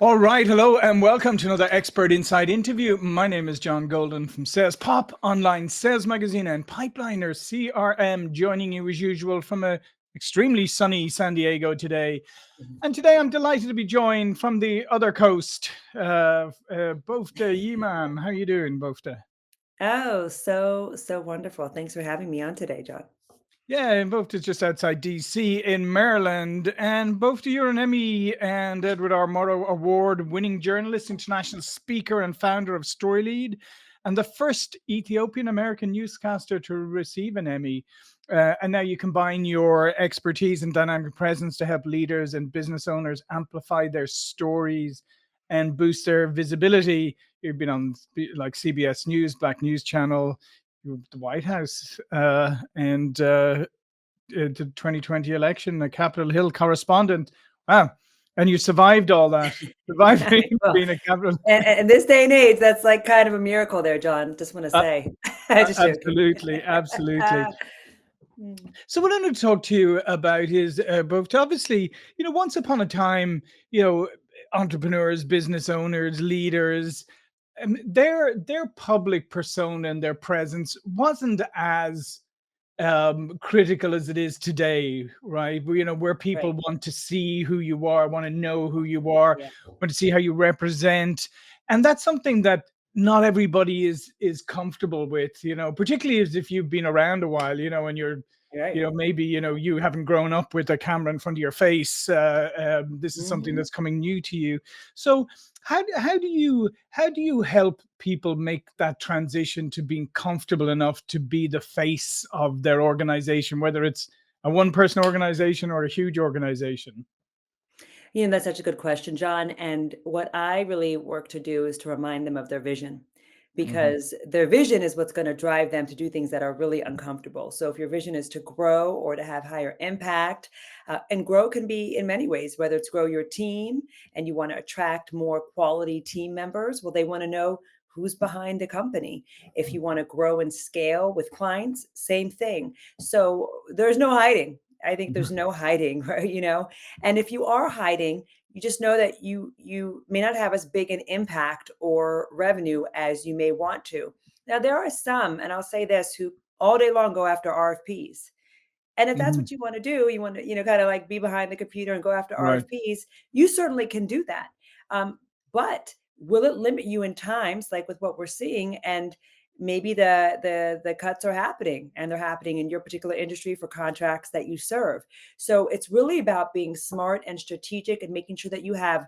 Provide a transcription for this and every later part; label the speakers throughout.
Speaker 1: All right, hello and welcome to another Expert Inside interview. My name is John Golden from Sales Pop, online sales magazine, and Pipeliner CRM, joining you as usual from a extremely sunny San Diego today.
Speaker 2: Mhm.
Speaker 1: And today I'm delighted to be joined from the other coast, Bofta Yimam. How you doing, Bofta?
Speaker 2: Oh, so wonderful. Thanks for having me on today, John.
Speaker 1: Yeah, and both is just outside DC in Maryland. And both you're an Emmy and Edward R. Murrow Award winning journalist, international speaker, and founder of StoryLead, and the first Ethiopian American newscaster to receive an Emmy. And now you combine your expertise and dynamic presence to help leaders and business owners amplify their stories and boost their visibility. You've been on like CBS News, Black News Channel, the White House, and the 2020 election, a Capitol Hill correspondent. Wow. And you survived all that, survived
Speaker 2: Well,
Speaker 1: being a Capitol.
Speaker 2: and this day and age, that's like kind of a miracle there, John. Just want to
Speaker 1: Uh,
Speaker 2: say. Just joking.
Speaker 1: Absolutely, absolutely.
Speaker 2: Mm.
Speaker 1: So what I'm going to talk to you about is both obviously, once upon a time, entrepreneurs, business owners, leaders, their public persona and their presence wasn't as critical as it is today, right? Where people
Speaker 2: Right.
Speaker 1: want to see who you are, want to know who you are,
Speaker 2: Yeah.
Speaker 1: want to see how you represent. And that's something that not everybody is comfortable with, particularly as if you've been around a while, and you're
Speaker 2: Right.
Speaker 1: maybe you haven't grown up with a camera in front of your face. This is something
Speaker 2: Hmm.
Speaker 1: that's coming new to you. So how do you help people make that transition to being comfortable enough to be the face of their organization, whether it's a one person organization or a huge organization?
Speaker 2: That's such a good question, John. And what I really work to do is to remind them of their vision
Speaker 1: Hmm.
Speaker 2: because their vision is what's going to drive them to do things that are really uncomfortable. So, if your vision is to grow or to have higher impact, and grow can be in many ways, whether it's grow your team and you want to attract more quality team members, well, they want to know who's behind the company. If you want to grow and scale with clients, same thing. So, there's no hiding. I think there's no hiding, right? And if you are hiding, you just know that you may not have as big an impact or revenue as you may want to. Now there are some, and I'll say this, who all day long go after RFPs. And if that's
Speaker 1: Hmm.
Speaker 2: what you want to do, you want to, kind of like be behind the computer and go after
Speaker 1: Right.
Speaker 2: RFPs, you certainly can do that. But will it limit you in times like with what we're seeing? And maybe the cuts are happening and they're happening in your particular industry for contracts that you serve. So it's really about being smart and strategic and making sure that you have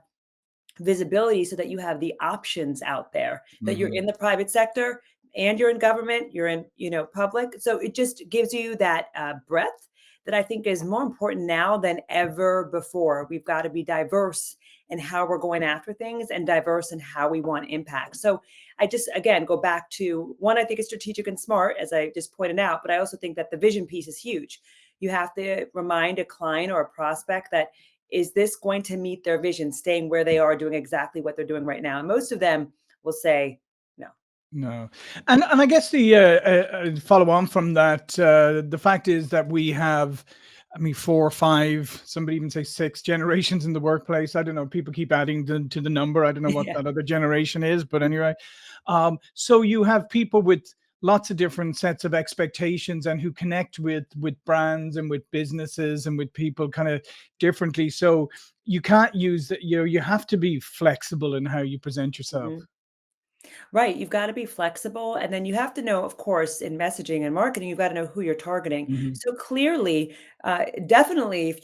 Speaker 2: visibility so that you have the options out there, that you're
Speaker 1: Hmm.
Speaker 2: in the private sector and you're in government, you're in, public. So it just gives you that breadth that I think is more important now than ever before. We've got to be diverse in how we're going after things and diverse in how we want impact. So I just, again, go back to one, I think it's strategic and smart, as I just pointed out, but I also think that the vision piece is huge. You have to remind a client or a prospect that is this going to meet their vision, staying where they are, doing exactly what they're doing right now? And most of them will say no.
Speaker 1: No, and I guess the follow on from that, the fact is that we have, I mean, four or five, somebody even say six generations in the workplace. I don't know. People keep adding to the number. I don't know what
Speaker 2: Yeah.
Speaker 1: that other generation is, but anyway, so you have people with lots of different sets of expectations and who connect with brands and with businesses and with people kind of differently. So you can't use that. You have to be flexible in how you present yourself.
Speaker 2: Mhm. Right. You've got to be flexible. And then you have to know, of course, in messaging and marketing, you've got to know who you're targeting.
Speaker 1: Mhm.
Speaker 2: So clearly, definitely if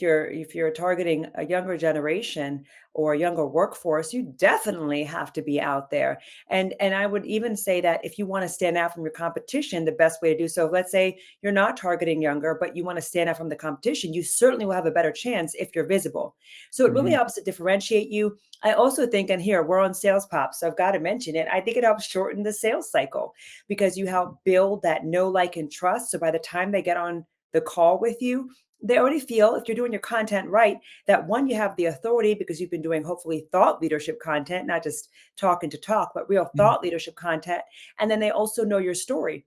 Speaker 2: you're targeting a younger generation or a younger workforce, you definitely have to be out there. And I would even say that if you want to stand out from your competition, the best way to do so, let's say you're not targeting younger, but you want to stand out from the competition, you certainly will have a better chance if you're visible. So it really
Speaker 1: Mhm.
Speaker 2: helps to differentiate you. I also think, and here we're on Sales Pop, so I've got to mention it. I think it helps shorten the sales cycle because you help build that know, like, and trust. So by the time they get on the call with you, they already feel, if you're doing your content right, that one, you have the authority because you've been doing hopefully thought leadership content, not just talking to talk, but real
Speaker 1: Mhm.
Speaker 2: thought leadership content. And then they also know your story.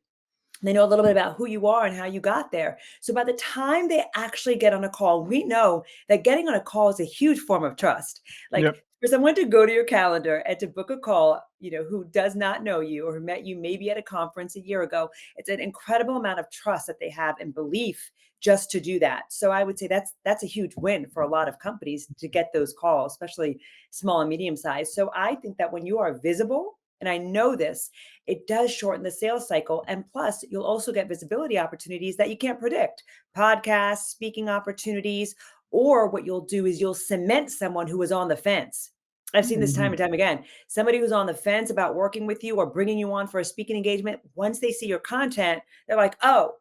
Speaker 2: They know a little bit about who you are and how you got there. So by the time they actually get on a call, we know that getting on a call is a huge form of trust. Like
Speaker 1: Yep.
Speaker 2: for someone to go to your calendar and to book a call, who does not know you or who met you maybe at a conference a year ago, it's an incredible amount of trust that they have and belief just to do that. So I would say that's a huge win for a lot of companies to get those calls, especially small and medium sized. So I think that when you are visible, and I know this, it does shorten the sales cycle. And plus, you'll also get visibility opportunities that you can't predict, podcasts, speaking opportunities, or what you'll do is you'll cement someone who was on the fence. I've seen this time
Speaker 1: Mhm.
Speaker 2: and time again. Somebody who's on the fence about working with you or bringing you on for a speaking engagement, once they see your content, they're like, oh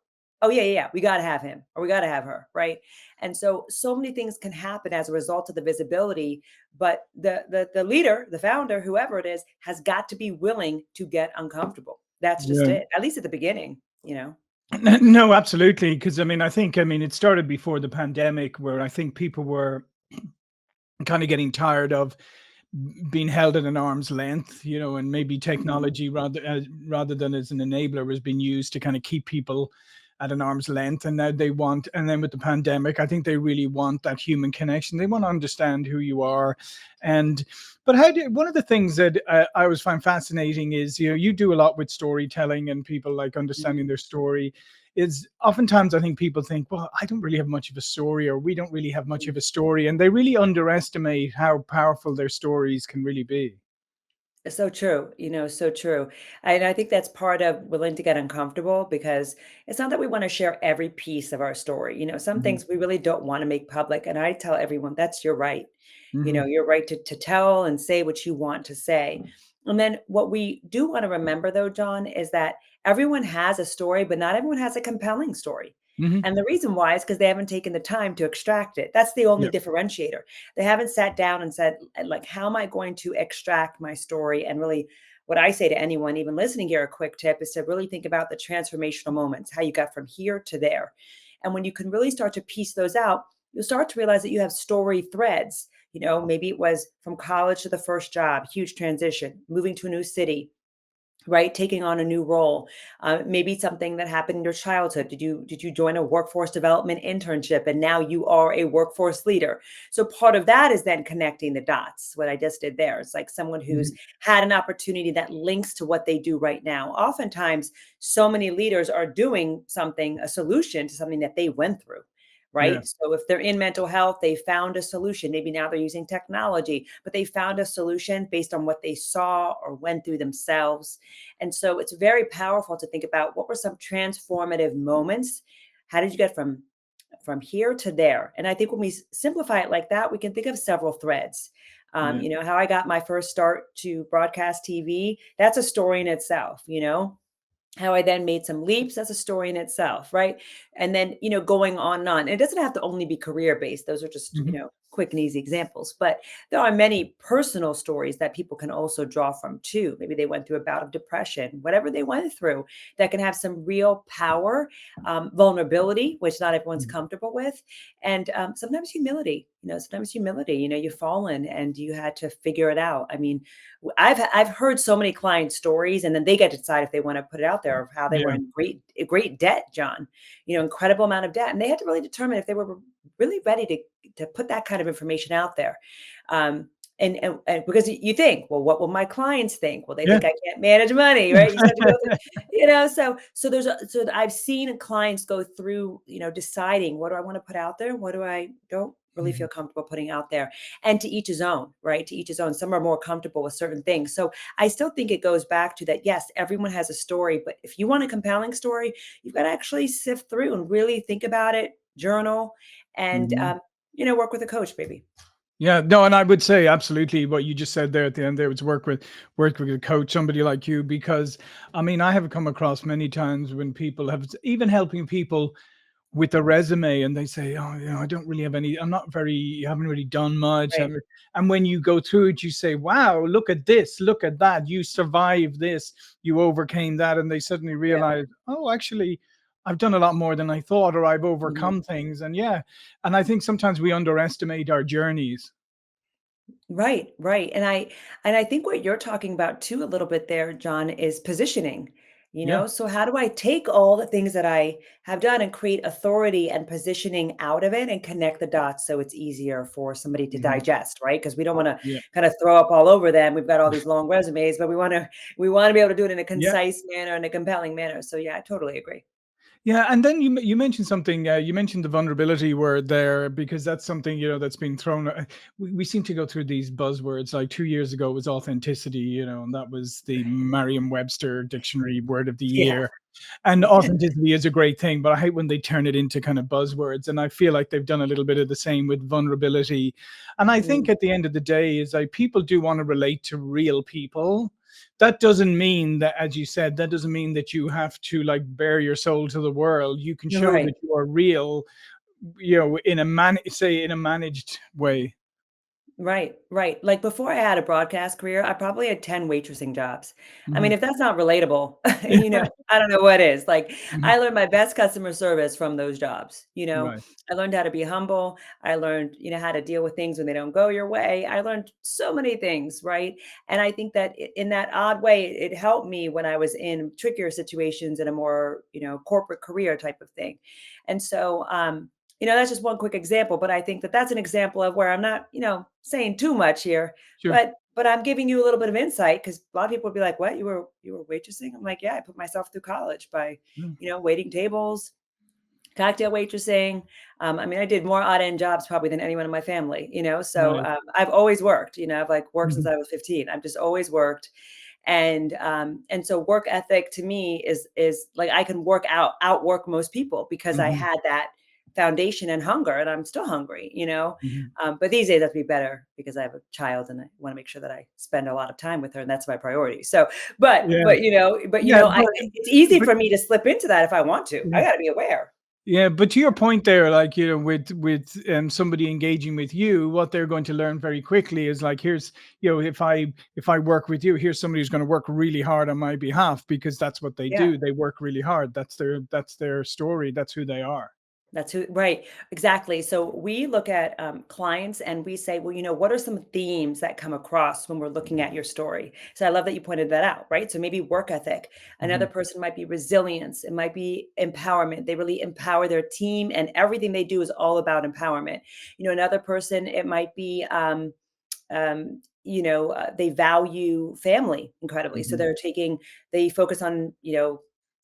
Speaker 2: yeah, yeah, yeah, we got to have him or we got to have her, right? And so many things can happen as a result of the visibility, but the leader, the founder, whoever it is, has got to be willing to get uncomfortable. That's just
Speaker 1: Yeah.
Speaker 2: it. At least at the beginning.
Speaker 1: No, absolutely. Because I mean, it started before the pandemic, where I think people were kind of getting tired of being held at an arm's length, and maybe
Speaker 2: Mhm.
Speaker 1: technology rather than as an enabler was being used to kind of keep people at an arm's length. And now they want, and then with the pandemic, I think they really want that human connection. They want to understand who you are, and but one of the things that I always find fascinating is you do a lot with storytelling and people like understanding
Speaker 2: Mhm.
Speaker 1: their story. Is oftentimes I think people think, well, I don't really have much of a story, or we don't really have much of a story, and they really underestimate how powerful their stories can really be.
Speaker 2: So true, so true. And I think that's part of willing to get uncomfortable because it's not that we want to share every piece of our story. Some
Speaker 1: Mhm,
Speaker 2: things we really don't want to make public. And I tell everyone that's your right.
Speaker 1: mhm,
Speaker 2: Your right to tell and say what you want to say. And then what we do want to remember, though, John, is that everyone has a story, but not everyone has a compelling story.
Speaker 1: mhm.
Speaker 2: And the reason why is because they haven't taken the time to extract it. That's the only
Speaker 1: Yeah,
Speaker 2: differentiator. They haven't sat down and said, like, how am I going to extract my story? And really, what I say to anyone, even listening here, a quick tip is to really think about the transformational moments, how you got from here to there. And when you can really start to piece those out, you'll start to realize that you have story threads. Maybe it was from college to the first job, huge transition, moving to a new city, right, taking on a new role. Maybe something that happened in your childhood. Did you join a workforce development internship and now you are a workforce leader? So part of that is then connecting the dots. What I just did there, it's like someone who's
Speaker 1: mhm,
Speaker 2: had an opportunity that links to what they do right now. Oftentimes so many leaders are doing something, a solution to something that they went through,
Speaker 1: yeah,
Speaker 2: right? So if they're in mental health, they found a solution. Maybe now they're using technology, but they found a solution based on what they saw or went through themselves. And so it's very powerful to think about what were some transformative moments. How did you get from here to there? And I think when we simplify it like that, we can think of several threads.
Speaker 1: yeah,
Speaker 2: How I got my first start to broadcast TV, that's a story in itself. How I then made some leaps, as a story in itself, right? And then, going on and on. And it doesn't have to only be career based. Those are just,
Speaker 1: mhm,
Speaker 2: quick and easy examples. But there are many personal stories that people can also draw from too. Maybe they went through a bout of depression, whatever they went through, that can have some real power, vulnerability, which not everyone's
Speaker 1: mhm.
Speaker 2: comfortable with, and sometimes humility. Sometimes humility. You've fallen and you had to figure it out. I mean, I've heard so many client stories, and then they get to decide if they want to put it out there of how they were
Speaker 1: Yeah,
Speaker 2: in great debt, John. Incredible amount of debt, and they had to really determine if they were really ready to put that kind of information out there. And because you think, well, what will my clients think? Well, they
Speaker 1: yeah.
Speaker 2: think I can't manage money, right? You start to go through, so I've seen clients go through, deciding what do I want to put out there, what do I don't really
Speaker 1: Mhm,
Speaker 2: feel comfortable putting out there, and to each his own, right? To each his own. Some are more comfortable with certain things. So I still think it goes back to that. Yes, everyone has a story, but if you want a compelling story, you've got to actually sift through and really think about it, journal, and
Speaker 1: mhm.
Speaker 2: work with a coach, maybe.
Speaker 1: Yeah, no, and I would say absolutely what you just said there at the end there was work with a coach, somebody like you, because I mean I have come across many times when people have even helping people with a resume and they say, oh, I don't really have any, I'm not very, haven't really done much.
Speaker 2: Right.
Speaker 1: And when you go through it, you say, wow, look at this, look at that. You survived this, you overcame that. And they suddenly
Speaker 2: Yeah.
Speaker 1: realize, oh, actually, I've done a lot more than I thought, or I've
Speaker 2: Mhm.
Speaker 1: overcome things. And yeah, and I think sometimes we underestimate our journeys.
Speaker 2: Right, right. And I think what you're talking about too a little bit there, John, is positioning.
Speaker 1: Yeah.
Speaker 2: So how do I take all the things that I have done and create authority and positioning out of it and connect the dots so it's easier for somebody to
Speaker 1: Mhm.
Speaker 2: digest, right? Because we don't want to
Speaker 1: Yeah.
Speaker 2: kind of throw up all over them. We've got all these long resumes, but we want to be able to do it in a
Speaker 1: Yeah.
Speaker 2: concise manner and a compelling manner. So yeah, I totally agree.
Speaker 1: Yeah, and then you mentioned something. You mentioned the vulnerability word there because that's something that's been thrown. We seem to go through these buzzwords. Like 2 years ago was authenticity, and that was the Merriam-Webster dictionary word of the
Speaker 2: Yeah.
Speaker 1: year. And authenticity is a great thing, but I hate when they turn it into kind of buzzwords. And I feel like they've done a little bit of the same with vulnerability. And I think
Speaker 2: Mm,
Speaker 1: at the end of the day is like people do want to relate to real people. That doesn't mean that, as you said, that doesn't mean that you have to like bare your soul to the world. You can
Speaker 2: you're
Speaker 1: show
Speaker 2: right.
Speaker 1: that you are real, in a say in a managed way.
Speaker 2: Right, right. Like before I had a broadcast career, I probably had 10 waitressing jobs. I mean,
Speaker 1: Mhm.
Speaker 2: if that's not relatable,
Speaker 1: Yeah.
Speaker 2: I don't know what is. Like
Speaker 1: Mhm.
Speaker 2: I learned my best customer service from those jobs.
Speaker 1: Right.
Speaker 2: I learned how to be humble. I learned, how to deal with things when they don't go your way. I learned so many things, right? And I think that in that odd way, it helped me when I was in trickier situations in a more, corporate career type of thing. And so, that's just one quick example, but I think that that's an example of where I'm not, saying too much here,
Speaker 1: Sure.
Speaker 2: but I'm giving you a little bit of insight because a lot of people would be like, "What? You were waitressing?" I'm like, "Yeah, I put myself through college by,
Speaker 1: Mm.
Speaker 2: waiting tables, cocktail waitressing." I mean, I did more odd end jobs probably than anyone in my family. So
Speaker 1: Right.
Speaker 2: I've always worked. I've like worked since
Speaker 1: Mhm.
Speaker 2: I was 15. I've just always worked, and so work ethic to me is like I can outwork most people because I
Speaker 1: Mhm.
Speaker 2: had that foundation and hunger, and I'm still hungry.
Speaker 1: Mhm.
Speaker 2: But these days I have to be better because I have a child and I want to make sure that I spend a lot of time with her, and that's my priority. So, but
Speaker 1: Yeah.
Speaker 2: but you know, but you
Speaker 1: Yeah,
Speaker 2: know, I it's easy
Speaker 1: but
Speaker 2: for me to slip into that if I want to. I
Speaker 1: yeah.
Speaker 2: got to be aware.
Speaker 1: Yeah, but to your point there, like with somebody engaging with you, what they're going to learn very quickly is like, here's if I work with you, here's somebody who's going to work really hard on my behalf because that's what they
Speaker 2: Yeah.
Speaker 1: do. They work really hard. That's their story. That's who they are.
Speaker 2: That's who, right, exactly. So we look at clients and we say, well, what are some themes that come across when we're looking at your story? So I love that you pointed that out, right? So maybe work ethic. Another
Speaker 1: Mhm.
Speaker 2: person might be resilience. It might be empowerment. They really empower their team, and everything they do is all about empowerment. Another person, it might be they value family incredibly. So
Speaker 1: Mhm.
Speaker 2: they focus on,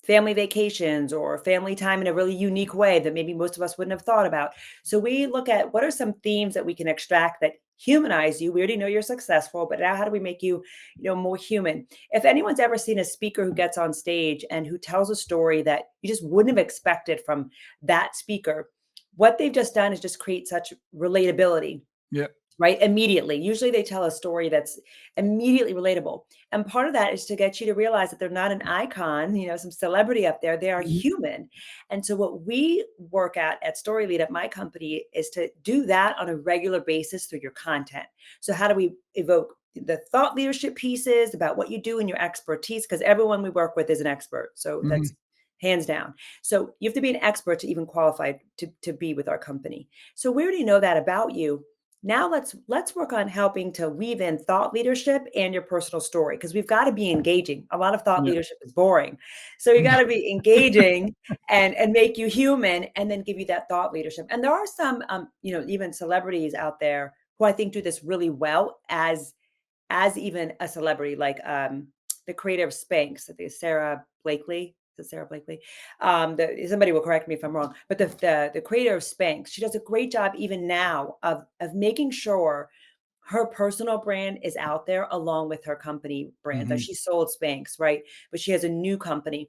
Speaker 2: family vacations or family time in a really unique way that maybe most of us wouldn't have thought about. So we look at what are some themes that we can extract that humanize you. We already know you're successful, but now how do we make you, more human? If anyone's ever seen a speaker who gets on stage and who tells a story that you just wouldn't have expected from that speaker, what they've just done is just create such relatability,
Speaker 1: Yeah.
Speaker 2: right? Immediately. Usually they tell a story that's immediately relatable. And part of that is to get you to realize that they're not an icon, some celebrity up there. They are
Speaker 1: Mhm.
Speaker 2: human. And so what we work at Story Lead at my company is to do that on a regular basis through your content. So how do we evoke the thought leadership pieces about what you do and your expertise? Because everyone we work with is an expert. So
Speaker 1: Mhm.
Speaker 2: that's hands down. So you have to be an expert to even qualify to be with our company. So we already know that about you. Now let's work on helping to weave in thought leadership and your personal story because we've got to be engaging. A lot of thought
Speaker 1: Yeah.
Speaker 2: leadership is boring. So you got to be engaging and make you human and then give you that thought leadership. And there are some even celebrities out there who I think do this really well as even a celebrity, like the creator of Spanx, I think it's Sarah Blakely. Is it Sarah Blakely? Somebody will correct me if I'm wrong, but the creator of Spanx, she does a great job even now of making sure her personal brand is out there along with her company brand. That
Speaker 1: Mhm.
Speaker 2: she sold Spanx, right? But she has a new company,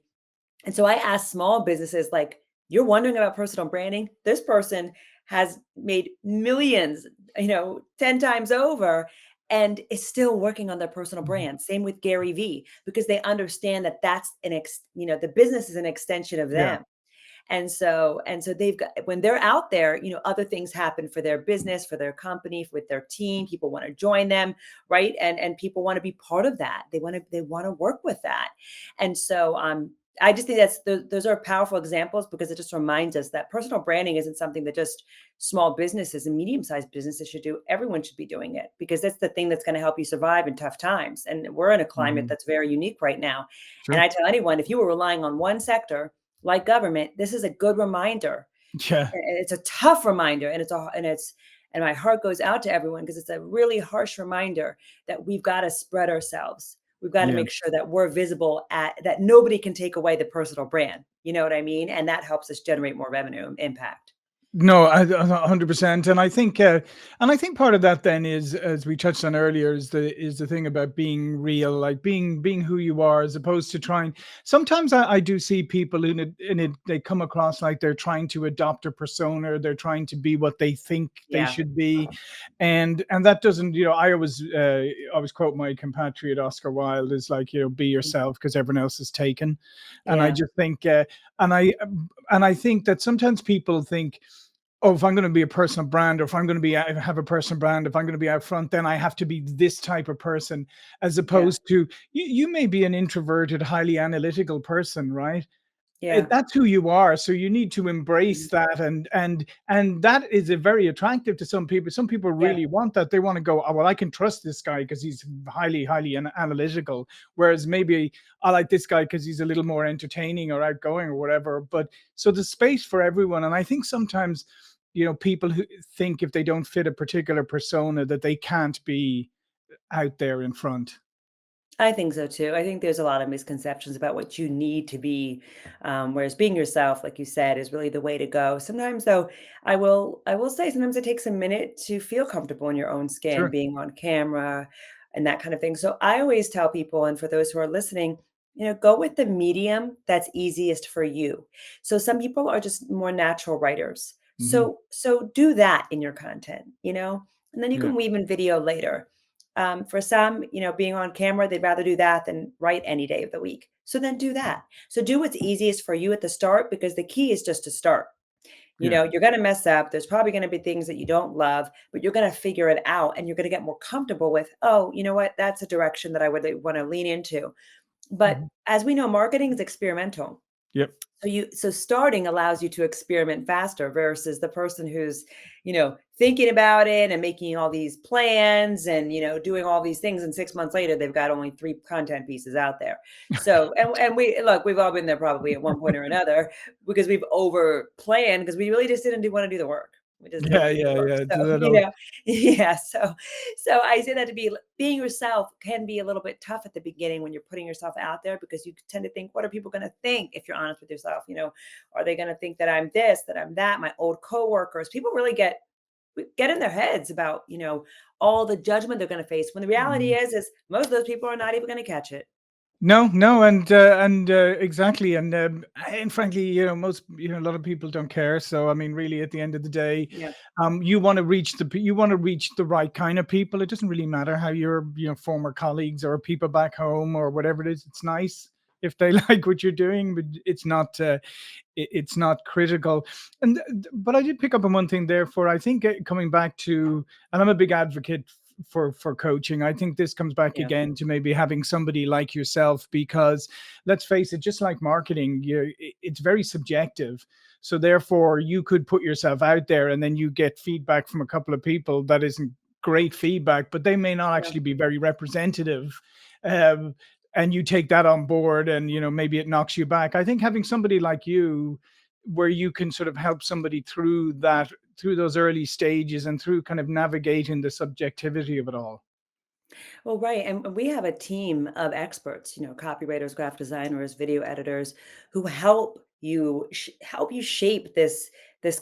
Speaker 2: and so I ask small businesses like, you're wondering about personal branding? This person has made millions, 10 times over and is still working on their personal
Speaker 1: Mhm.
Speaker 2: brand. Same with Gary Vee, because they understand that that's the business is an extension of
Speaker 1: Yeah.
Speaker 2: them. And so they've got when they're out there, other things happen for their business, for their company, with their team. People want to join them, right? And people want to be part of that. They want to work with that. And so I just think those are powerful examples because it just reminds us that personal branding isn't something that just small businesses and medium-sized businesses should do. Everyone should be doing it because that's the thing that's going to help you survive in tough times. And we're in a climate
Speaker 1: Mhm.
Speaker 2: that's very unique right now. And
Speaker 1: Sure.
Speaker 2: I tell anyone, if you were relying on one sector like government, this is a good reminder.
Speaker 1: Yeah.
Speaker 2: And it's a tough reminder, and my heart goes out to everyone because it's a really harsh reminder that we've got to spread ourselves. We've got to
Speaker 1: Yeah.
Speaker 2: make sure that we're visible at that nobody can take away the personal brand. You know what I mean? And that helps us generate more revenue and impact.
Speaker 1: No, 100%, and I think part of that then is, as we touched on earlier, is the thing about being real, like being who you are, as opposed to trying. Sometimes I do see people in it they come across like they're trying to adopt a persona, they're trying to be what they think they
Speaker 2: Yeah.
Speaker 1: should be, and that doesn't, I always quote my compatriot Oscar Wilde is like, be yourself because everyone else is taken, and I
Speaker 2: Yeah.
Speaker 1: just think, and I and I think that sometimes people think, oh, if I'm going to be a personal brand, or if I'm going to have a personal brand, if I'm going to be out front, then I have to be this type of person, as
Speaker 2: Yeah.
Speaker 1: opposed to you may be an introverted, highly analytical person, right?
Speaker 2: Yeah.
Speaker 1: That's who you are, so you need to embrace
Speaker 2: Mhm.
Speaker 1: that, and that is a very attractive to some people. Some people
Speaker 2: Yeah.
Speaker 1: really want that. They want to go, oh, well, I can trust this guy because he's highly analytical, whereas maybe I like this guy because he's a little more entertaining or outgoing or whatever. But so there's space for everyone, and I think sometimes, people who think if they don't fit a particular persona that they can't be out there in front.
Speaker 2: I think so too. I think there's a lot of misconceptions about what you need to be, whereas being yourself, like you said, is really the way to go. Sometimes, though, I will say sometimes it takes a minute to feel comfortable in your own skin,
Speaker 1: Sure.
Speaker 2: being on camera, and that kind of thing. So I always tell people, and for those who are listening, go with the medium that's easiest for you. So some people are just more natural writers.
Speaker 1: Hmm.
Speaker 2: So do that in your content, and then you
Speaker 1: Yeah.
Speaker 2: can weave in video later. For some, being on camera, they'd rather do that than write any day of the week. So then do that. So do what's easiest for you at the start because the key is just to start.
Speaker 1: Yeah.
Speaker 2: You're going to mess up. There's probably going to be things that you don't love, but you're going to figure it out and you're going to get more comfortable with, oh, you know what? That's a direction that I would want to lean into. But
Speaker 1: Mhm.
Speaker 2: as we know, marketing is experimental.
Speaker 1: Yep.
Speaker 2: So starting allows you to experiment faster versus the person who's, thinking about it and making all these plans and, doing all these things, and 6 months later they've got only 3 content pieces out there. So and we've all been there probably at one point or another because we've over planned because we really just didn't want to do the work. We just didn't
Speaker 1: Yeah,
Speaker 2: want to do the
Speaker 1: yeah,
Speaker 2: work.
Speaker 1: yeah.
Speaker 2: So,
Speaker 1: That'll
Speaker 2: yeah, so I say that to be being yourself can be a little bit tough at the beginning when you're putting yourself out there because you tend to think, what are people going to think if you're honest with yourself? Are they going to think that I'm this, that I'm that? My old coworkers, people really get in their heads about, all the judgment they're going to face when the reality
Speaker 1: Mhm.
Speaker 2: is most of those people are not even going to catch it.
Speaker 1: No, no, exactly, and frankly, a lot of people don't care. So, I mean, really, at the end of the day,
Speaker 2: Yeah.
Speaker 1: you want to reach the right kind of people. It doesn't really matter how your former colleagues or people back home or whatever it is. It's nice if they like what you're doing, but it's not critical. But I did pick up on one thing there. For I think coming back to, and I'm a big advocate for coaching. I think this comes back
Speaker 2: Yeah.
Speaker 1: again to maybe having somebody like yourself, because let's face it, just like marketing, it's very subjective. So therefore, you could put yourself out there, and then you get feedback from a couple of people that isn't great feedback, but they may not
Speaker 2: Yeah.
Speaker 1: actually be very representative. Um, and you take that on board, and maybe it knocks you back. I think having somebody like you, where you can sort of help somebody through that, through those early stages, and through kind of navigating the subjectivity of it all.
Speaker 2: Well, right. And we have a team of experts, copywriters, graphic designers, video editors who help you shape this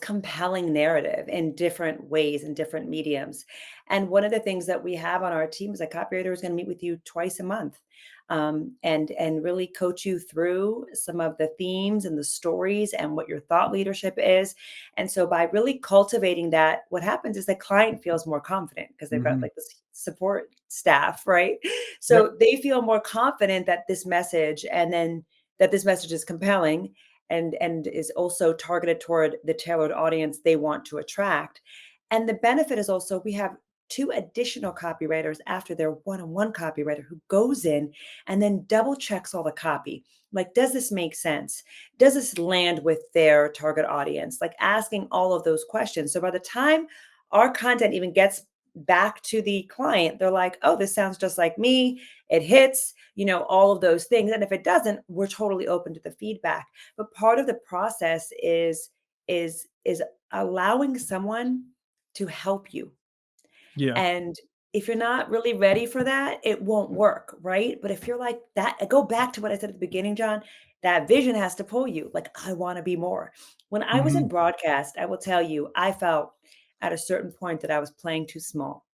Speaker 2: compelling narrative in different ways and different mediums. And one of the things that we have on our team is a copywriter is going to meet with you twice a month. And really coach you through some of the themes and the stories and what your thought leadership is. And so by really cultivating that, what happens is the client feels more confident because they've got
Speaker 1: Hmm.
Speaker 2: like this support staff, right?
Speaker 1: Yep.
Speaker 2: So they feel more confident that this message and then that this message is compelling and is also targeted toward the tailored audience they want to attract. And the benefit is also we have two additional copywriters after their one-on-one copywriter who goes in and then double checks all the copy. Like, does this make sense? Does this land with their target audience? Like, asking all of those questions. So by the time our content even gets back to the client, they're like, oh, this sounds just like me. It hits, all of those things. And if it doesn't, we're totally open to the feedback. But part of the process is allowing someone to help you.
Speaker 1: Yeah.
Speaker 2: And if you're not really ready for that, it won't work, right? But if you're like that, I go back to what I said at the beginning, John, that vision has to pull you. Like, I want to be more. When I was in
Speaker 1: Mhm.
Speaker 2: broadcast, I will tell you, I felt at a certain point that I was playing too small.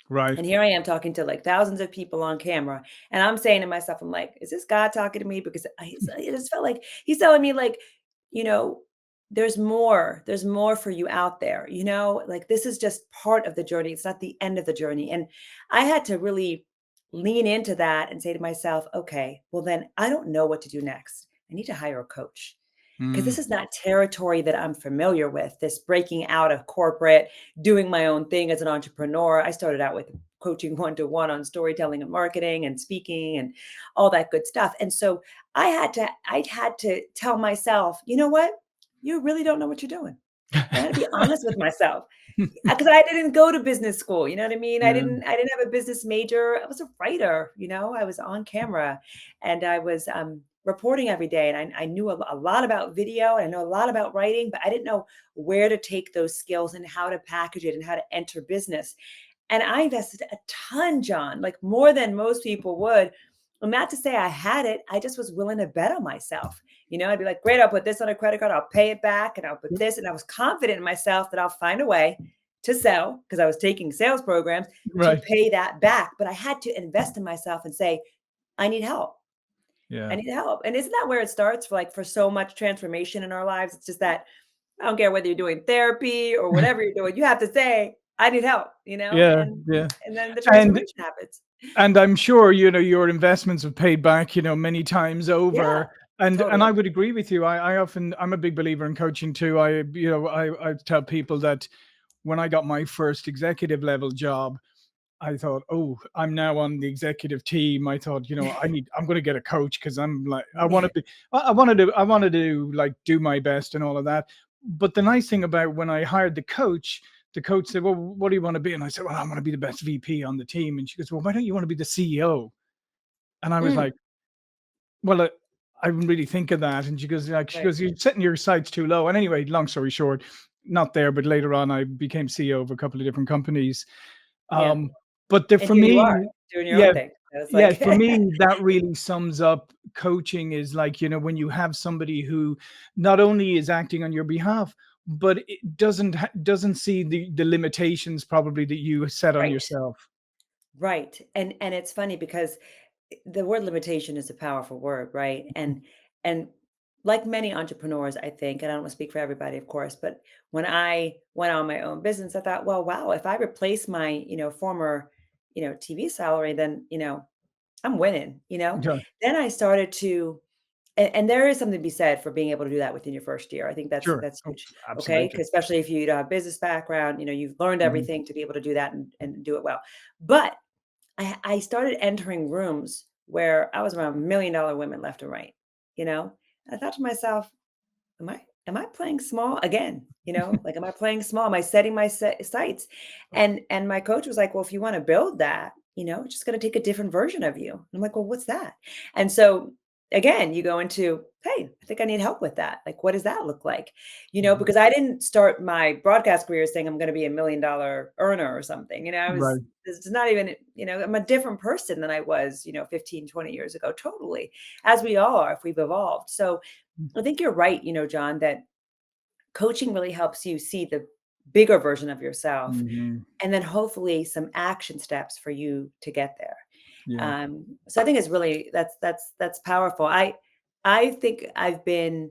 Speaker 1: Right.
Speaker 2: And here I am talking to like thousands of people on camera. And I'm saying to myself, I'm like, is this God talking to me? Because it just felt like he's telling me, like, you know, there's more for you out there, like this is just part of the journey. It's not the end of the journey. And I had to really lean into that and say to myself, okay, well, then I don't know what to do next. I need to hire a coach because this
Speaker 1: Mm.
Speaker 2: is not territory that I'm familiar with. This breaking out of corporate, doing my own thing as an entrepreneur. I started out with coaching one-to-one on storytelling and marketing and speaking and all that good stuff. And so I had to tell myself, you know what? You really don't know what you're doing. I had to be honest with myself because I didn't go to business school. You know what I mean? I
Speaker 1: Yeah.
Speaker 2: didn't. I didn't have a business major. I was a writer. I was on camera, and I was reporting every day. And I knew a lot about video. And I know a lot about writing, but I didn't know where to take those skills and how to package it and how to enter business. And I invested a ton, John, like more than most people would. And not to say I had it, I just was willing to bet on myself. I'd be like, great, I'll put this on a credit card, I'll pay it back, and I'll put this. And I was confident in myself that I'll find a way to sell because I was taking sales programs to
Speaker 1: Right.
Speaker 2: pay that back. But I had to invest in myself and say, I need help. I
Speaker 1: Yeah.
Speaker 2: need help. And isn't that where it starts for so much transformation in our lives? It's just that I don't care whether you're doing therapy or whatever you're doing, you have to say, I need help,
Speaker 1: Yeah. Yeah.
Speaker 2: and then the
Speaker 1: And
Speaker 2: transformation happens.
Speaker 1: I'm sure, your investments have paid back, many times
Speaker 2: Yeah,
Speaker 1: over. And I
Speaker 2: totally.
Speaker 1: would agree with you. I'm a big believer in coaching too. I tell people that when I got my first executive level job, I thought, oh, I'm now on the executive team. I thought, I'm going to get a coach because I'm like, I wanted to like do my best and all of that. But the nice thing about when I hired the coach said, well, what do you want to be? And I said, well, I want to be the best VP on the team. And she goes, well, why don't you want to be the CEO? And I was
Speaker 2: Mm,
Speaker 1: like, well, I didn't really think of that. And she
Speaker 2: right.
Speaker 1: goes, you're setting your sights too low. And anyway, long story short, not there, but later on, I became CEO of a couple of different companies.
Speaker 2: Yeah.
Speaker 1: Um, but the,
Speaker 2: And
Speaker 1: for
Speaker 2: here you are
Speaker 1: me,
Speaker 2: doing your own
Speaker 1: yeah,
Speaker 2: thing. So it's
Speaker 1: yeah,
Speaker 2: like,
Speaker 1: for me, that really sums up coaching is like, when you have somebody who not only is acting on your behalf, but it doesn't see the limitations probably that you set on
Speaker 2: right.
Speaker 1: yourself.
Speaker 2: Right. And it's funny because the word limitation is a powerful word, right? And like many entrepreneurs, I think, and I don't want to speak for everybody, of course, but when I went on my own business, I thought, well, wow, if I replace my, former, TV salary, then, I'm winning.
Speaker 1: Yeah,
Speaker 2: Then I started to and there is something to be said for being able to do that within your first year. I think that's
Speaker 1: sure.
Speaker 2: that's
Speaker 1: Oh,
Speaker 2: huge. Okay.
Speaker 1: absolutely.
Speaker 2: 'Cause especially if you don't have business background, you've learned
Speaker 1: Mhm.
Speaker 2: everything to be able to do that and do it well. But I started entering rooms where I was around $1 million women left and right, you know? I thought to myself, am I playing small again? Like, am I playing small? Am I setting my sights? And my coach was like, well, if you want to build that, it's just going to take a different version of you. I'm like, well, what's that? And so again, you go into, hey, I think I need help with that. Like, what does that look like?
Speaker 1: Mhm.
Speaker 2: Because I didn't start my broadcast career saying I'm going to be $1 million earner or something. I was
Speaker 1: Right.
Speaker 2: it's not even, I'm a different person than I was, 15, 20 years ago, totally, as we all are if we've evolved. So I think you're right, John, that coaching really helps you see the bigger version of yourself
Speaker 1: Mhm.
Speaker 2: and then hopefully some action steps for you to get there.
Speaker 1: Yeah.
Speaker 2: So I think it's really that's powerful. I think I've been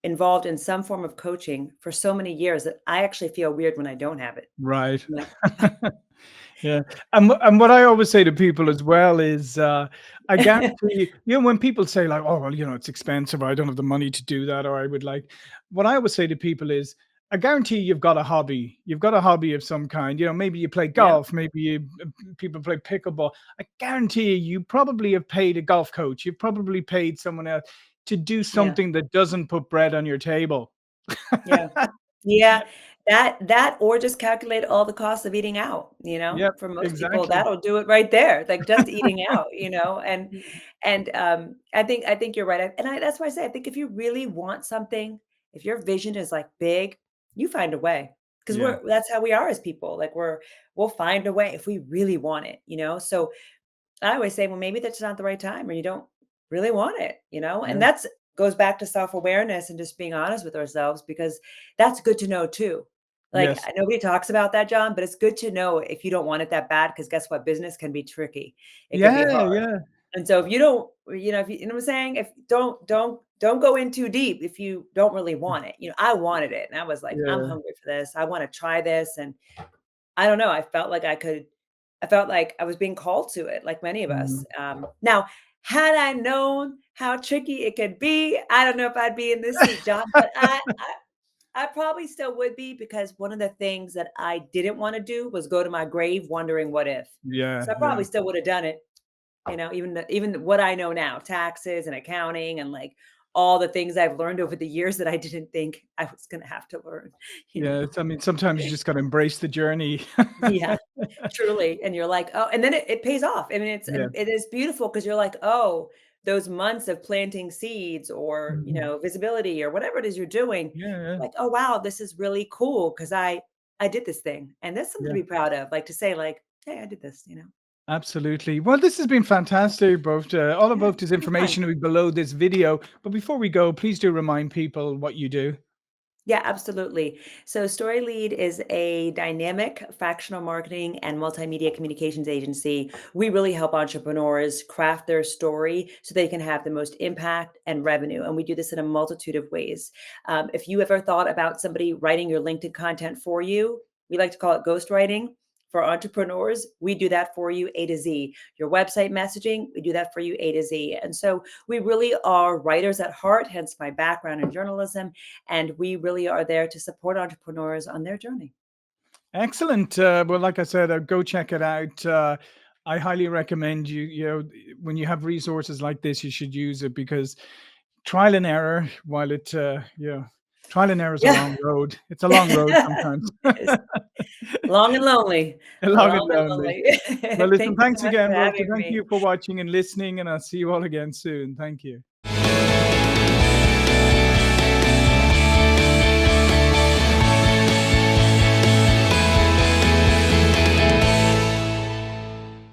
Speaker 2: involved in some form of coaching for so many years that I actually feel weird when I don't have it.
Speaker 1: Right.
Speaker 2: You know?
Speaker 1: Yeah. And what I always say to people as well is, I guarantee you, when people say like, "Oh, well, it's expensive, or I don't have the money to do that," or I would like, what I always say to people is, I guarantee you've got a hobby. You've got a hobby of some kind. You know, maybe you play
Speaker 2: Yeah,
Speaker 1: golf, maybe people play pickleball. I guarantee you probably have paid a golf coach. You've probably paid someone else to do
Speaker 2: yeah,
Speaker 1: something that doesn't put bread on your table.
Speaker 2: yeah. Yeah, that or just calculate all the costs of eating out,
Speaker 1: Yep,
Speaker 2: For most people,
Speaker 1: exactly.
Speaker 2: that'll do it right there, like, just eating out, and I think you're right, that's why I say, I think if you really want something, if your vision is, like, big, you find a way, because
Speaker 1: Yeah.
Speaker 2: that's how we are as people, like, we'll find a way if we really want it, So I always say, well, maybe that's not the right time or you don't really want it, And
Speaker 1: Yeah.
Speaker 2: that's goes back to self-awareness and just being honest with ourselves because that's good to know too. Like
Speaker 1: Yes.
Speaker 2: nobody talks about that, John, but it's good to know if you don't want it that bad because guess what? Business can be tricky. It can be
Speaker 1: Yeah.
Speaker 2: hard.
Speaker 1: Yeah.
Speaker 2: And so if you don't, if you know what I'm saying? If don't go in too deep if you don't really want it. I wanted it and I was like, I'm
Speaker 1: Yeah.
Speaker 2: hungry for this. I want to try this. And I don't know, I felt like I was being called to it, like many of us.
Speaker 1: Mm,
Speaker 2: Now, had I known how tricky it could be, I don't know if I'd be in this seat, John, but I probably still would be because one of the things that I didn't wanna do was go to my grave wondering what if.
Speaker 1: yeah.
Speaker 2: So I
Speaker 1: Yeah.
Speaker 2: probably still would have done it, even what I know now, taxes and accounting and, like, all the things I've learned over the years that I didn't think I was gonna have to learn, you
Speaker 1: Yeah.
Speaker 2: know?
Speaker 1: I mean, sometimes you just got to embrace the journey.
Speaker 2: Yeah. Truly, and you're like, "Oh," and then it pays off. I mean,
Speaker 1: Yeah.
Speaker 2: it is beautiful because 'cause you're like, "Oh, those months of planting seeds or,
Speaker 1: Mhm.
Speaker 2: visibility or whatever it is you're doing,
Speaker 1: Yeah. Yeah.
Speaker 2: like, oh, wow, this is really cool because I did this thing." And that's something to
Speaker 1: Yeah.
Speaker 2: be proud of, like, to say like, "Hey, I did this."
Speaker 1: Absolutely. Well, this has been fantastic, both all of
Speaker 2: Yeah,
Speaker 1: both this
Speaker 2: it's fun.
Speaker 1: information will be below this video. But before we go, please do remind people what you do.
Speaker 2: Yeah, absolutely. So Story Lead is a dynamic fractional marketing and multimedia communications agency. We really help entrepreneurs craft their story so they can have the most impact and revenue. And we do this in a multitude of ways. If you ever thought about somebody writing your LinkedIn content for you, we like to call it ghostwriting. For entrepreneurs, we do that for you A to Z. Your website messaging, we do that for you A to Z. And so we really are writers at heart, hence my background in journalism and we really are there to support entrepreneurs on their journey.
Speaker 1: Excellent. Well, like I said, go check it out. I highly recommend you. When you have resources like this, you should use it because trial and error. Trial and error is a
Speaker 2: Yeah,
Speaker 1: long road. It's a long road sometimes.
Speaker 2: it's long and lonely,
Speaker 1: Long and
Speaker 2: long and
Speaker 1: lonely.
Speaker 2: lonely.
Speaker 1: Well, listen,
Speaker 2: Thank you so
Speaker 1: thanks
Speaker 2: much for
Speaker 1: again, Bofta.
Speaker 2: having
Speaker 1: Thank
Speaker 2: me.
Speaker 1: you for watching and listening, and I'll see you all again soon. Thank you.